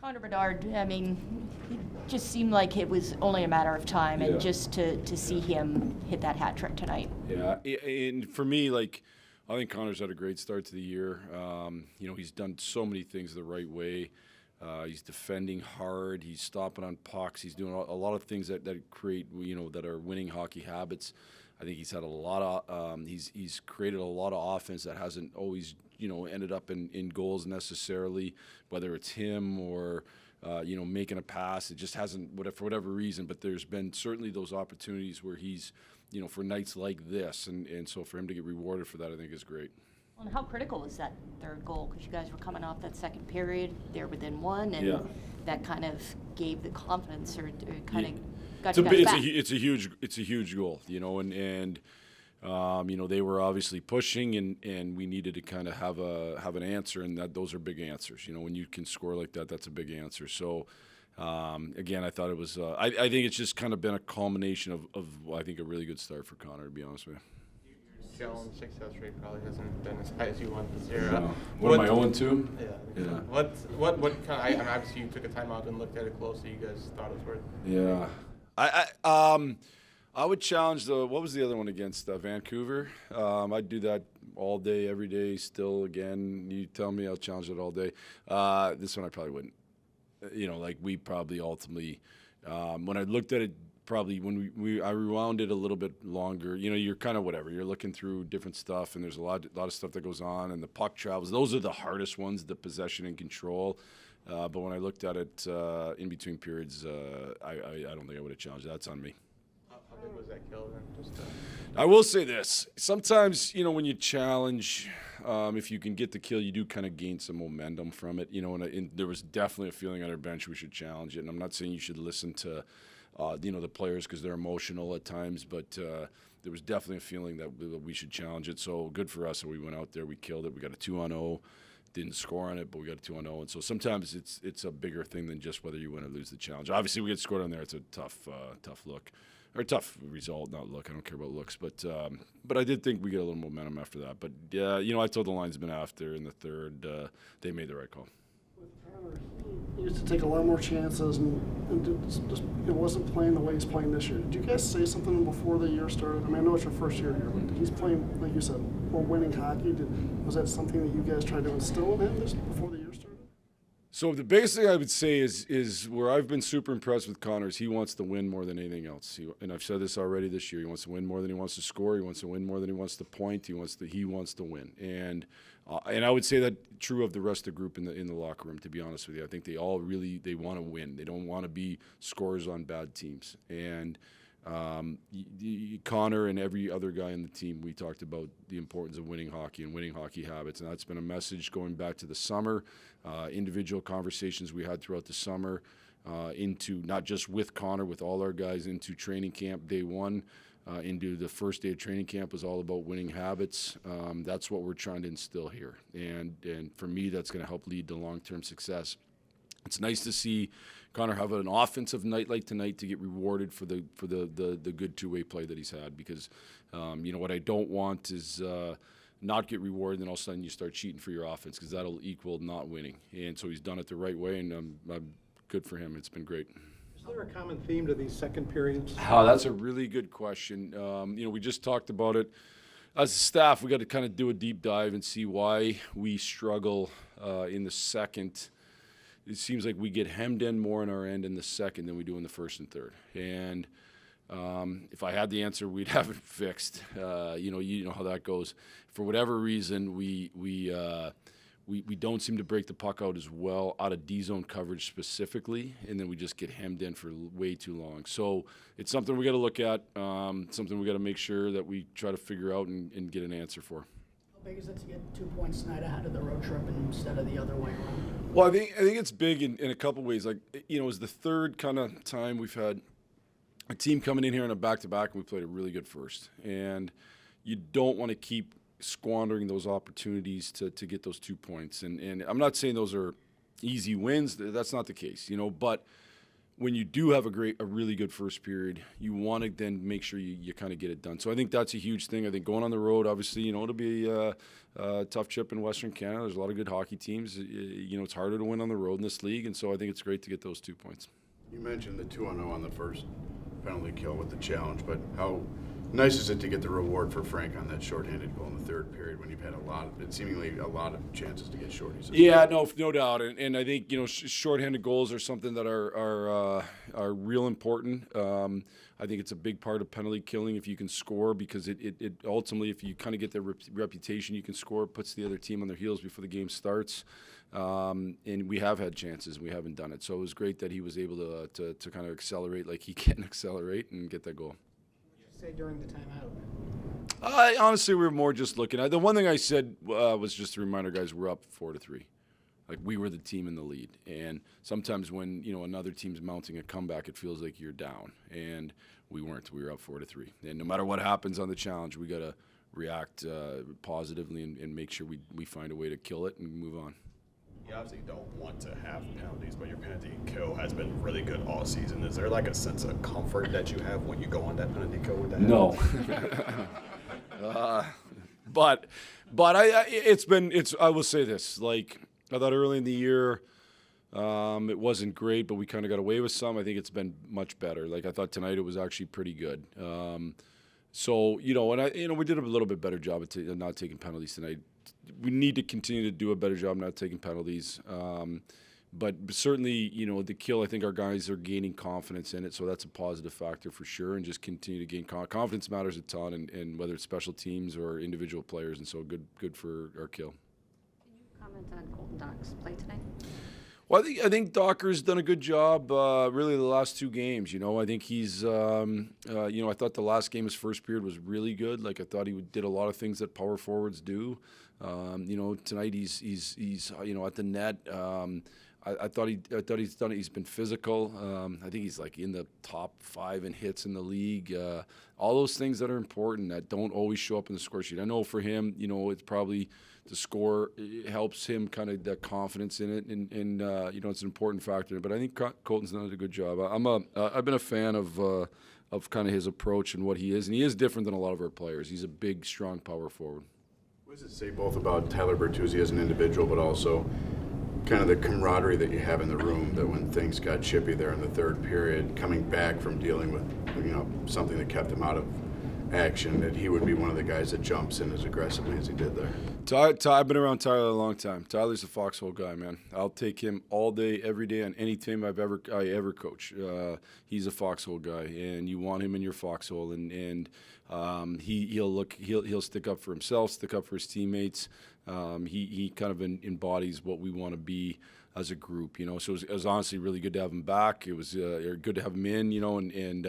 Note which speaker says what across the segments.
Speaker 1: Connor Bedard, I mean, it just seemed like it was only a matter of time, and just to see him hit that hat trick tonight.
Speaker 2: Yeah, and for me, like, I think Connor's had a great start to the year. He's done so many things the right way. He's defending hard. He's stopping on pucks. He's doing a lot of things that create, that are winning hockey habits. I think he's had a lot of he's created a lot of offense that hasn't always ended up in goals necessarily, whether it's him or making a pass. It just hasn't, for whatever reason. But there's been certainly those opportunities where he's for nights like this, and so for him to get rewarded for that, I think is great.
Speaker 1: Well, and how critical was that third goal? Because you guys were coming off that second period, they're within one, and that kind of gave the confidence, or kind of got you guys back.
Speaker 2: It's a huge goal, and they were obviously pushing, and we needed to kind of have an answer, and those are big answers. When you can score like that, that's a big answer. So. Again, I thought it was. I think it's just kind of been a culmination of I think a really good start for Connor, to be honest with you.
Speaker 3: Your challenge success rate probably hasn't been as high as you want this year.
Speaker 2: What am I 0-2?
Speaker 3: Yeah. What kind of? Obviously, you took a time out and looked at it closely. You guys thought it was worth.
Speaker 2: Yeah, I would challenge what was the other one against Vancouver? I'd do that all day, every day. Still, again, you tell me, I'll challenge it all day. This one I probably wouldn't. We probably ultimately, when I looked at it, probably when I rewound it a little bit longer, you're kind of whatever. You're looking through different stuff, and there's a lot of stuff that goes on, and the puck travels. Those are the hardest ones, the possession and control. But when I looked at it in between periods, I don't think I would have challenged. That's on me.
Speaker 3: How big was that kill then?
Speaker 2: I will say this. Sometimes, when you challenge, if you can get the kill, you do kind of gain some momentum from it. And there was definitely a feeling on our bench we should challenge it. And I'm not saying you should listen to, the players because they're emotional at times, but there was definitely a feeling that we should challenge it. So good for us. So we went out there, we killed it. We got a 2-0. Didn't score on it, but we got a 2-0. And so sometimes it's a bigger thing than just whether you win or lose the challenge. Obviously, we get scored on there. It's a tough look. Or tough result, not look. I don't care about looks, but I did think we get a little momentum after that. But I told the linesmen after in the third, they made the right call.
Speaker 4: With Connor, he used to take a lot more chances, and just it wasn't playing the way he's playing this year. Did you guys say something before the year started? I mean, I know it's your first year here, but he's playing, like you said, more winning hockey. Was that something that you guys tried to instill in him before the year started?
Speaker 2: So the biggest thing I would say is where I've been super impressed with Connor is he wants to win more than anything else. And I've said this already this year. He wants to win more than he wants to score. He wants to win more than he wants to point. He wants to win. And I would say that true of the rest of the group in the locker room. To be honest with you, I think they all really want to win. They don't want to be scorers on bad teams. And Connor and every other guy on the team, we talked about the importance of winning hockey and winning hockey habits, and that's been a message going back to the summer, individual conversations we had throughout the summer, into not just with Connor, with all our guys, into training camp day one, into the first day of training camp was all about winning habits. That's what we're trying to instill here, and for me, that's going to help lead to long-term success. It's nice to see Connor have an offensive night like tonight to get rewarded for the good two-way play that he's had, because what I don't want is not get rewarded and then all of a sudden you start cheating for your offense, because that'll equal not winning. And so he's done it the right way, and I'm good for him. It's been great.
Speaker 4: Is there a common theme to these second periods?
Speaker 2: Oh, that's a really good question. We just talked about it. As a staff, we got to kind of do a deep dive and see why we struggle in the second. It seems like we get hemmed in more on our end in the second than we do in the first and third. And if I had the answer, we'd have it fixed. You know how that goes. For whatever reason, we don't seem to break the puck out as well out of D-zone coverage specifically, and then we just get hemmed in for way too long. So it's something we got to look at, something we got to make sure that we try to figure out and get an answer for.
Speaker 5: How big is it to get 2 points tonight ahead of the road trip instead of the other way around?
Speaker 2: Well, I think it's big in a couple ways. Like, it's the third kind of time we've had a team coming in here on a back-to-back, and we played a really good first. And you don't want to keep squandering those opportunities to get those 2 points. And I'm not saying those are easy wins. That's not the case, but when you do have a really good first period, you want to then make sure you kind of get it done. So I think that's a huge thing. I think going on the road, obviously, it'll be a tough trip in Western Canada. There's a lot of good hockey teams. It's harder to win on the road in this league, and so I think it's great to get those 2 points.
Speaker 6: You mentioned the 2-0 on the first penalty kill with the challenge, but how nice is it to get the reward for Frank on that shorthanded goal in the third period when you've had seemingly a lot of chances to get shorties?
Speaker 2: Yeah, no doubt, and I think shorthanded goals are something that are real important. I think it's a big part of penalty killing if you can score, because it ultimately, if you kind of get the reputation you can score, it puts the other team on their heels before the game starts. And we have had chances, we haven't done it. So it was great that he was able to kind of accelerate like he can accelerate and get that goal.
Speaker 5: Say during the timeout.
Speaker 2: Honestly, we were more just looking at the one thing I said was just to remind our guys we're up 4-3. Like, we were the team in the lead, and sometimes when another team's mounting a comeback, it feels like you're down, and we weren't. We were up 4-3, and no matter what happens on the challenge, we got to react positively and make sure we find a way to kill it and move on.
Speaker 7: You obviously don't want to have penalties, but your penalty kill has been really good all season. Is there like a sense of comfort that you have when you go on that penalty kill with that?
Speaker 2: No. But I will say this, like, I thought early in the year it wasn't great, but we kind of got away with some. I think it's been much better. Like, I thought tonight it was actually pretty good. So we did a little bit better job at not taking penalties tonight. We need to continue to do a better job not taking penalties. But certainly, the kill, I think our guys are gaining confidence in it, so that's a positive factor for sure, and just continue to gain confidence matters a ton, and whether it's special teams or individual players, and so good for our kill.
Speaker 1: Can you comment on Colton Dock's play tonight?
Speaker 2: Well, I think Docker's done a good job, really, the last 2 games. I think he's, I thought the last game, his first period, was really good. Like, I thought he did a lot of things that power forwards do. Tonight he's at the net. I thought he's done it. He's been physical. I think he's like in the top 5 in hits in the league. All those things that are important that don't always show up in the score sheet. I know for him, it's probably the score, it helps him kind of that confidence in it, and it's an important factor. But I think Colton's done a good job. I've been a fan of kind of his approach and what he is, and he is different than a lot of our players. He's a big, strong power forward.
Speaker 6: What does it say both about Tyler Bertuzzi as an individual, but also kind of the camaraderie that you have in the room, that when things got chippy there in the third period, coming back from dealing with something that kept him out of action, that he would be one of the guys that jumps in as aggressively as he did there?
Speaker 2: I've been around Tyler a long time. Tyler's a foxhole guy, man. I'll take him all day, every day, on any team I ever coach. He's a foxhole guy, and you want him in your foxhole, and he'll stick up for himself, stick up for his teammates. He kind of embodies what we want to be as a group, So it was honestly really good to have him back. It was good to have him in, and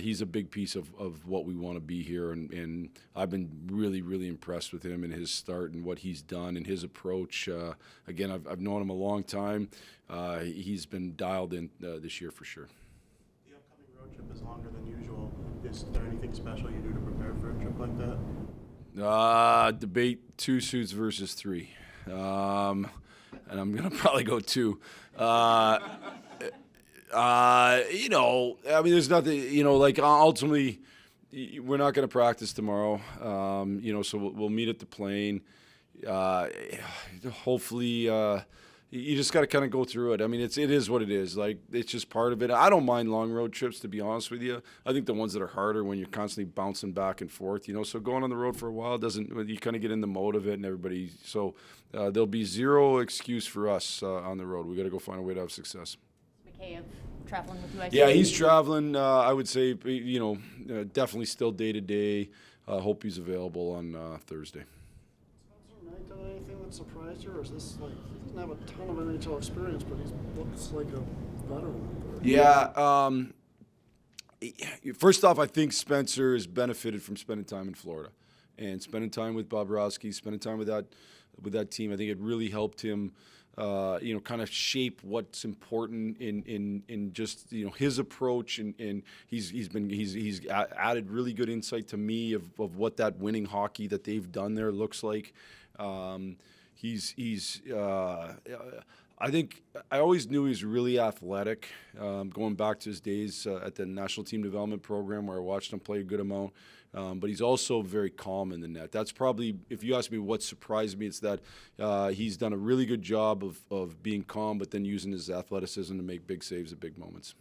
Speaker 2: he's a big piece of what we want to be here. And I've been really, really impressed with him and his start and what he's done and his approach. Again, I've known him a long time. He's been dialed in this year for sure.
Speaker 8: The upcoming road trip is longer than usual. Is there anything special you do to prepare for a trip like that?
Speaker 2: Debate 2 suits versus 3. And I'm going to probably go 2. There's nothing, ultimately, we're not going to practice tomorrow, so we'll meet at the plane. Hopefully, you just got to kind of go through it. I mean, it is what it is. Like, it's just part of it. I don't mind long road trips, to be honest with you. I think the ones that are harder when you're constantly bouncing back and forth, so going on the road for a while you kind of get in the mode of it and everybody. So there'll be zero excuse for us on the road. We got to go find a way to have success.
Speaker 1: McKay traveling with you, I
Speaker 2: Yeah, he's traveling. I would say, definitely still day to day. Hope he's available on Thursday.
Speaker 4: Spencer Knight done anything that surprised you, or is this like, he doesn't have a ton of NHL experience, but he looks like a veteran?
Speaker 2: Yeah. First off, I think Spencer has benefited from spending time in Florida and spending time with Bobrovsky, spending time with that team. I think it really helped him, kind of shape what's important in just his approach, and he's added really good insight to me of what that winning hockey that they've done there looks like. I think I always knew he was really athletic, going back to his days at the national team development program where I watched him play a good amount. But he's also very calm in the net. That's probably, if you ask me what surprised me, it's that he's done a really good job of being calm, but then using his athleticism to make big saves at big moments.